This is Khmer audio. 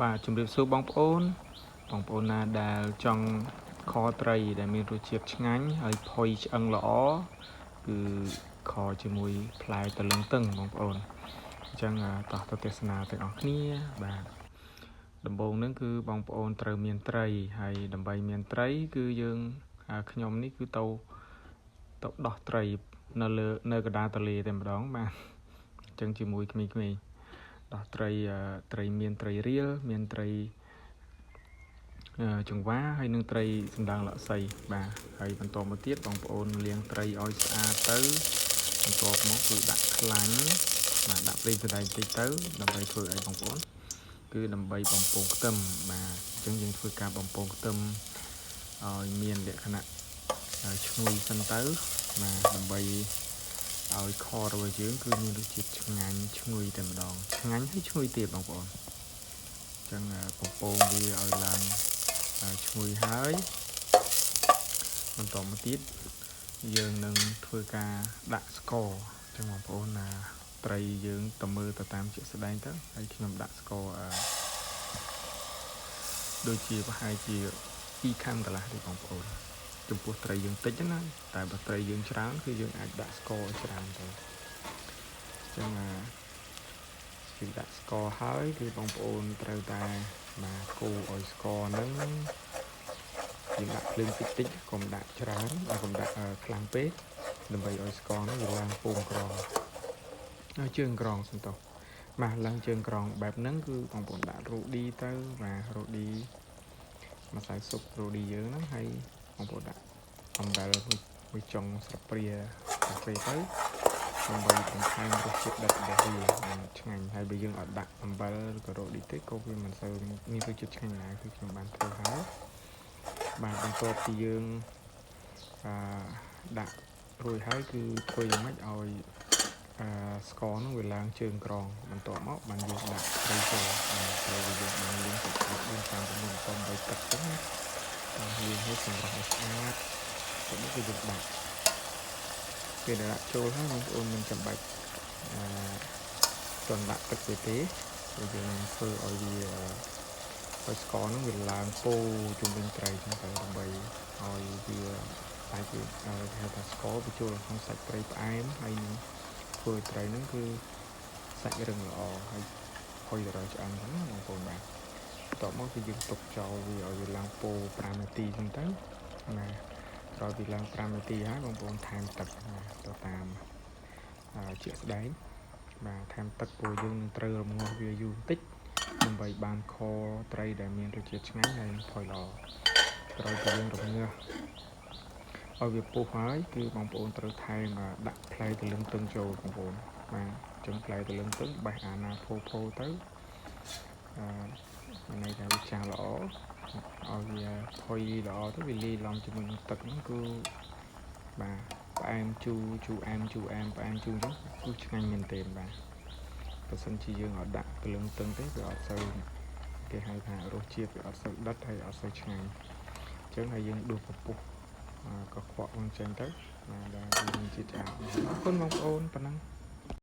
បាទជំរាបសួរបងប្អូនណាដែលចង់ខត្រីដែលមានរសជាតិឆ្ងាញ់ហើយផុយឆ្អឹងល្អគឺខជាមួយផ្លែតលឹងទឹងបងប្អូនអញ្ចឹងតោះទៅទេសនាទាំងអស់គ្នាបាទដំបូងហ្នឹងគឺបងប្អូនត្រូវមានត្រីហើយដើម្បីមានត្រីគឺយើងខ្ញុំនេះគឺទៅដោះត្រីនៅកណ្ដាលទន្លេតែម្ដងបាទអញ្ចឹងជាមួយក្មេងៗដោះត្រីមានត្រីរៀលមានត្រីចង្វាហើយនឹងត្រីសណ្ដាងលក្សីបាទហើយបន្តមកទៀតបងប្អូនលាងត្រីឲ្យស្អាតទៅបន្ទាប់មកគឺដាក់ខ្លាញ់បាទដាក់ប្រេងសណ្ដែកបន្តិចទៅដើម្បីធ្វើឲ្យបងប្អូនគឺដើម្បីបំពងខ្ទឹមបាទអញ្ចឹងយើងធ្វើការបំពងខ្ទឹមឲ្យមានលក្ខណៈឈ្ងុយសិនទៅបាទដើម្បីឲ្យខរបស់យើងគឺមានរសជាតិឆ្ងាញ់ឈ្ងុយតែម្ដងឆ្ងាញ់ហើយឈ្ងុយទៀតបងប្អូនអញ្ចឹងបំពងវាឲ្យឡើងឈ្ងុយហើយបន្តមកទៀតយើងនឹងធ្វើការដាក់ស្ករអញ្ចឹងបងប្អូនត្រីយើងទៅមើលទៅតាមជាក់ស្ដែងទៅហើយខ្ញុំដាក់ស្ករដូចជាប្រហែលជា2ខាំកន្លះទេបងប្អូនចំពោះត្រីយើងតិចណាតែបើត្រីយើងច្រើនគឺយើងអាចដាក់ស្ករច្រើនទៅអញ្ចឹងគឺដាក់ស្ករហើយគឺបងប្អូនត្រូវតែកូរឲ្យស្ករហ្នឹងយើងដាក់ភ្លើងតិចកុំដាក់ច្រើនកុំដាក់ខ្លាំងពេកដើម្បីឲ្យស្ករហ្នឹងវាឡើងពងក្រងជើងក្រងសំទោសបាទឡើងជើងក្រងបែបហ្នឹងគឺបងប្អូនដាក់រ៉ូឌីទៅបាទរ៉ូឌីម្សៅស៊ុបរ៉ូឌីយើងហ្នឹងហើយបងប្អូនដាក់អំបិលមួយចុងស្លាបព្រាកាហ្វេទៅដើម្បីបន្ថែមរសជាតិដិតរបស់វាឆ្ងាញ់ហើយបើយើងអត់ដាក់អំបិលឬក៏រ៉ូឌីទេក៏វាមិនសូវមានរសជាតិឆ្ងាញ់ដែរគឺខ្ញុំបានធ្វើហើយបាទបន្ទាប់ពីយើងដាក់រួចហើយគឺធ្វើយ៉ាងម៉េចឲ្យស្ករនោះវាឡើងជើងក្រងបន្ទាប់មកបានយើងដាក់ត្រីចូលត្រីដែលយើងបានលាងទឹក4-5 6 8ទឹកចឹងណាលាងឲ្យសម្រាប់ឲ្យស្អាតទៅមកគឺយើងដាក់ពេលដាក់ចូលហើយបងប្អូនមិនចាំបាច់ទាន់ដាក់ទឹកទេព្រោះយើងធ្វើឲ្យវាឲ្យស្ករនោះវាឡើងពោជុំវិញត្រីចឹងទៅដើម្បីឲ្យវាតែគេហៅថាស្ករវាចូលក្នុងសាច់ត្រីផ្អែមហើយនឹងធ្វើត្រីហ្នឹងគឺសាច់រឹងល្អហើយហុយទៅដល់ឆ្អឹងហ្នឹងបងប្អូនបាទបន្ទាប់មកគឺយើងទុកចោលវាឲ្យវាឡើងពោ5នាទីចឹងទៅណាក្រោយពីឡើង5នាទីហើយបងប្អូនថែមទឹកទៅតាមជាក់ស្ដែងបាទថែមទឹកព្រោះយើងនឹងត្រូវរំងាស់វាយូរបន្តិចដើម្បីបានខត្រីដែលមានរសជាតិឆ្ងាញ់ហើយផុយល្អក្រោយពីយើងរំងាស់ឲ្យវាពុះហើយគឺបងប្អូនត្រូវថែមដាក់ផ្លែតលឹងទឹងចូលបងប្អូនបាទអញ្ចឹងផ្លែតលឹងទឹងបេះអាណាផូទៅអានេះតែវាចាស់ល្អឲ្យវាផុយល្អទៅវាលាយឡំជាមួយនឹងទឹកហ្នឹងគឺបាទផ្អែមជូរអែមផ្អែមជូរអញ្ចឹងគឺឆ្ងាញ់មែនទែនបាទបើសិនជាយើងអត់ដាក់តលឹងទឹងទេវាអត់សូវគេហៅថារសជាតិវាអត់សូវដិតហើយអត់សូវឆ្ងាញ់អញ្ចឹងហើយយើងដួសពពុះកខ្វក់ហ្នឹងចេញទៅដែលមានជាតិឆ្ងាញ់អរគុណបងប្អូនប៉ុណ្ណឹង